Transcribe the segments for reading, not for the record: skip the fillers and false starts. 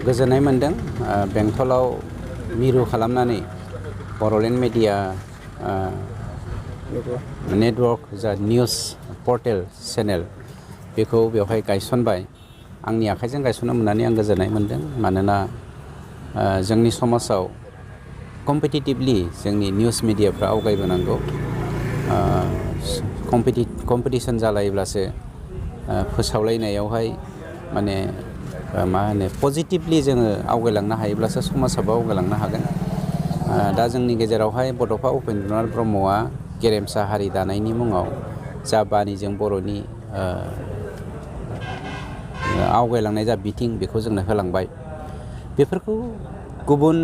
गोजोननाय मोनदों बेंटलाव मिरु खालामनानै बड'लेण्ड मिडिया नेटवर्क जा निउस पर्टेल चेनेल बेखौ बेवहाय गायसनबाय। आंनि आखाइजों गायसननो मोननानै आं गोजोननाय मोनदों। मानोना जोंनि समाजाव कम्पिटिटिभलि जोंनि निउस मिडियाफ्रा आवगायबोनांगौ। कम्पिटिसन जालायोब्लासो फोसावलायनायावहाय माने मा होनो पजिटिभलि जोङो आवगायलांनो हायोब्लासो समाजाबो आवगायलांनो हागोन। दा जोंनि गेजेरावहाय बड'फा उपेन्द्रनाथ ब्रह्मआ गेरेमसा हारि दानायनि मुङाव जा बानिजों बर'नि आवगायलांनाय जा बिथिं बेखौ जोंनो होलांबाय। बेफोरखौ गुबुन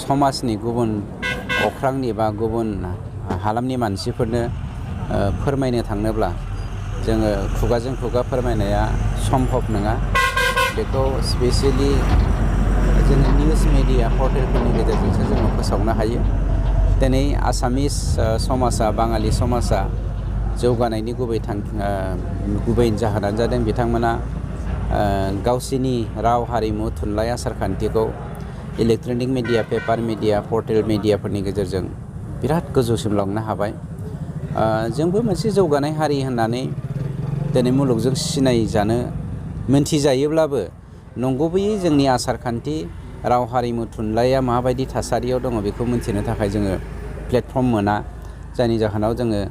समाजनि गुबुन अख्रांनि बा गुबुन हालामनि मानसिफोरनो फोरमायनो थाङोब्ला जोङो खुगाजों खुगा फोरमायनाया सम्भब नङा। बेखौ स्पेसियेलि जोङो निउस मिडिया पर्टेलफोरनि गेजेरजोंसो जोङो फोसावनो हायो। दिनै आसामिस समाजा बाङालि समाजा जौगानायनि गुबै जाहोनानो जादों बिथांमोना गावसिनि राव हारिमु थुनलाइ आसार खान्थिखौ electronic media paper media portal मिडियाफोरनि गेजेरजों बिराद गोजौसिम लांनो हाबाय। जोंबो मोनसे जौगानाय हारि होननानै दिनै मुलुगजों सिनायजानो मोनथिजायोब्लाबो नंगुबैयै जोंनि आसार खान्थि राव हारिमु थुनलाइया माबायदि थासारियाव दङ बेखौ मिन्थिनो थाखाय जोङो प्लेटफर्म मोना। जायनि जाहोनाव जोङो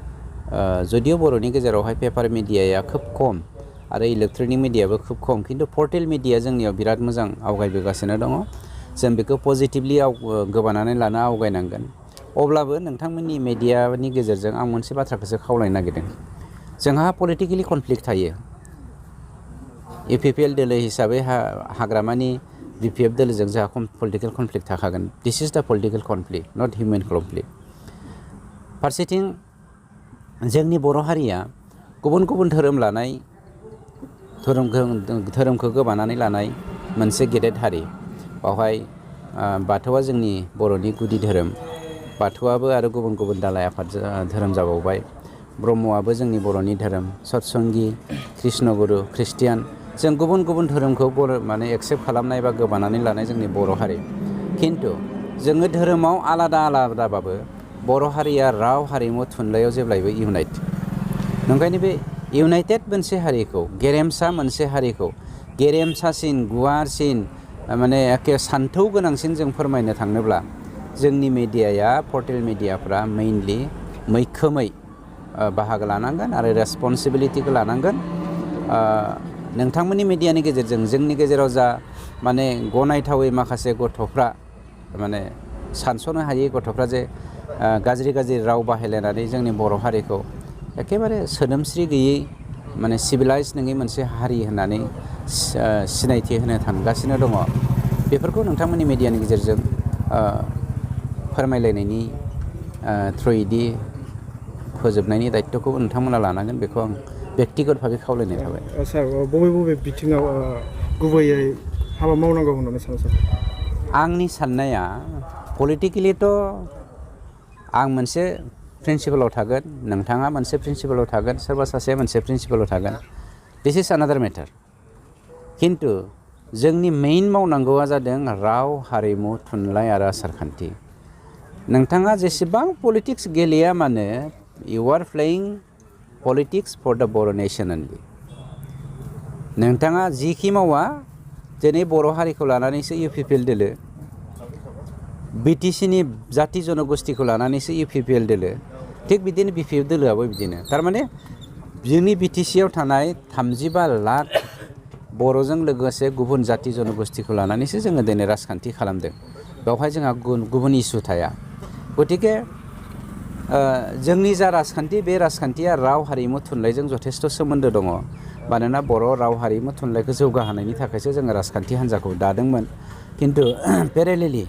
जुदिअ बर'नि गेजेरावहाय पेपार मिडियाया खोब खम आरो इलेक्ट्रनिक मिडियाबो खोब खम, खिन्थु पर्टेल मिडिया जोंनियाव बिराद मोजां आवगायबोगासिनो दङ। जों बेखौ पजिटिभलि गोबानानै लानो आवगायनांगोन। अब्लाबो नोंथांमोननि मिडियानि गेजेरजों आं मोनसे बाथ्राखौसो खावलायनो नागिरदों। जोंहा पलिटिकेलि कनफ्लिक्ट थायो। UPPL दोलो हिसाबै हाग्रामानि BPF दोलोजों जोंहा पलिटिकेल कनफ्लिक्ट थाखागोन। दिस इज द पलिटिकेल कनफ्लिक्ट, नट हिउमेन कनफ्लिक्ट। फारसेथिं जोंनि बर' हारिया गुबुन गुबुन धोरोम लानाय धोरोमखौ गोबानानै लानाय मोनसे गेदेर हारि। बावहाय बाथौआ जोंनि बर'नि गुदि धोरोम। बाथौआबो आरो गुबुन गुबुन दालाय आफाद धोरोम जाबावबाय। ब्रह्मआबो जोंनि बर'नि धोरोम। सतसंगि, कृष्णगुरु, ख्रिस्टियान, जों गुबुन गुबुन धोरोमखौ एक्सेप्ट खालामनाय बा गोबानानै लानाय जोंनि बर' हारि। खिन्थु जोङो धोरोमाव आलादा आलादाबाबो बर' हारिया राव हारिमु थुनलाइयाव जेब्लायबो इउनाइट। ओंखायनो बे इउनाइटेड मोनसे हारिखौ, गेरेमसा मोनसे हारिखौ गेरेमसासिन गुवारसिन माने एखे सान्थौ गोनांसिन जों फोरमायनो थाङोब्ला जोंनि मिडियाया पर्टेल मिडियाफ्रा मैखोमै बाहागो लानांगोन आरो रेसपन्सिबिलिटिखौ लानांगोन। नोंथांमोननि मिडियानि गेजेरजों जोंनि गेजेराव जा माने गनायथावै माखासे गथ'फ्रा माने सानस'नो हायै गथ'फ्रा जे गाज्रि राव बाहायलायनानै जोंनि बर' हारिखौ एखेबारे सोदोमस्रि गैयै माने सिभिलाइज नङै मोनसे हारि होननानै सिनायथि होनो थांगासिनो दङ। बेफोरखौ नोंथांमोननि मिडियानि गेजेरजों फोरमायलायनायनि थ्रुयैदि फोजोबनायनि दायित्वखौ नोंथांमोना लानांगोन, बेखौ आं बेक्तिगत भाबै खावलायनाय थाबाय। सार, बबे बिथिङाव गुबैयै हाबा मावनांगौ होननानै सानो सार? आंनि साननाया पलिटिकेलिथ' आं मोनसे प्रिन्सिपालाव थागोन, नोंथाङा मोनसे प्रिन्सिपालाव थागोन, सोरबा सासेया मोनसे प्रिन्सिपालाव थागोन। दिस इज आनादार मेटार। खिन्थु जोंनि मेइन मावनांगौआ जादों राव हारिमु थुनलाइ आरो आसार खान्थि। नोंथाङा जेसेबां पलिटिक्स गेलेया मानो, you are playing politics for the Boro' nation अनलि। नोंथाङा जिखि मावा, दिनै बर' हारिखौ लानानैसो UPPL दोलो, BTCनि जाति जनगोष्ठीखौ लानानैसो UPPL दोलो, थिग बिदिनो BPF दोलोआबो बिदिनो। थारमाने जोंनि BTCआव थानाय 35 लाख बर'जों लोगोसे गुबुन जाति जनगोष्ठीखौ लानानैसो जोङो दिनै राजखान्थि खालामदों। बेवहाय जोंहा गुबुन इसु थाया। गतिके जोंनि जा राजखान्थि, बे राजखान्थिया राव हारिमु थुनलाइजों जथेस्थ' सोमोन्दो दङ। मानोना बर' राव हारिमु थुनलाइखौ जौगाहोनायनि थाखायसो जोङो राजखान्थि हान्जाखौ दादोंमोन। खिन्थु पेरेलेलि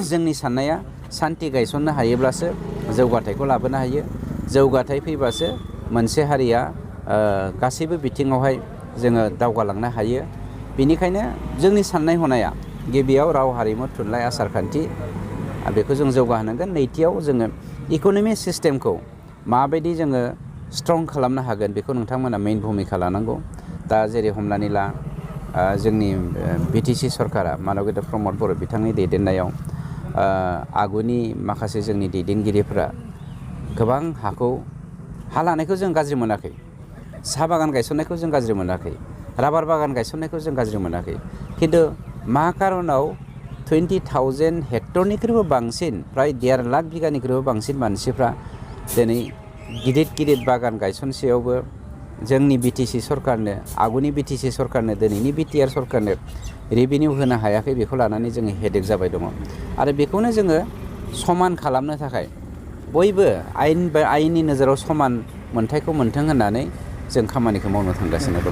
जोंनि साननाया सान्थि गायसननो हायोब्लासो जौगाथायखौ लाबोनो हायो। जौगाथाय फैबासो मोनसे हारिया गासैबो बिथिङावहाय जोङो दावगालांनो हायो। बेनिखायनो जोंनि साननाय हनाया गिबियाव राव हारिमु थुनलाइ आसार खान्थि बेखौ जों जौगाहोनांगोन। नैथियाव जोङो इक'नमिक सिस्टेमखौ माबायदि जोङो स्ट्रं खालामनो हागोन बेखौ नोंथांमोना मेइन भुमिका लानांगौ। दा जेरै हमनानै ला जोंनि BTC सरकारा मानब गेदेर प्रमद बर' बिथांनि दैदेननायाव आगुनि माखासे जोंनि दैदेनगिरिफोरा गोबां हा लानायखौ जों गाज्रि मोनाखै, साहा बागान गायसननायखौ जों गाज्रि मोनाखै, राबार बागान गायसननायखौ जों गाज्रि मोनाखै, खिन्थु मा कारनाव 20,000 हेक्टरनिख्रुइबो बांसिन फ्राय 1.5 लाख बिगानिख्रुइबो बांसिन मानसिफ्रा दिनै गिदिर बागान गायसनसेयावबो जोंनि BTC सरकारनो, आगुनि BTC सरकारनो, दिनैनि BTR सरकारनो रेभिनिउ होनो हायाखै, बेखौ लानानै जोङो हेडेक जाबाय दङ। आरो बेखौनो जोङो समान खालामनो थाखाय बयबो आयेननि नोजोराव समान मोनथायखौ मोनथों होननानै जों खामानिखौ मावनो थांगासिनो दं।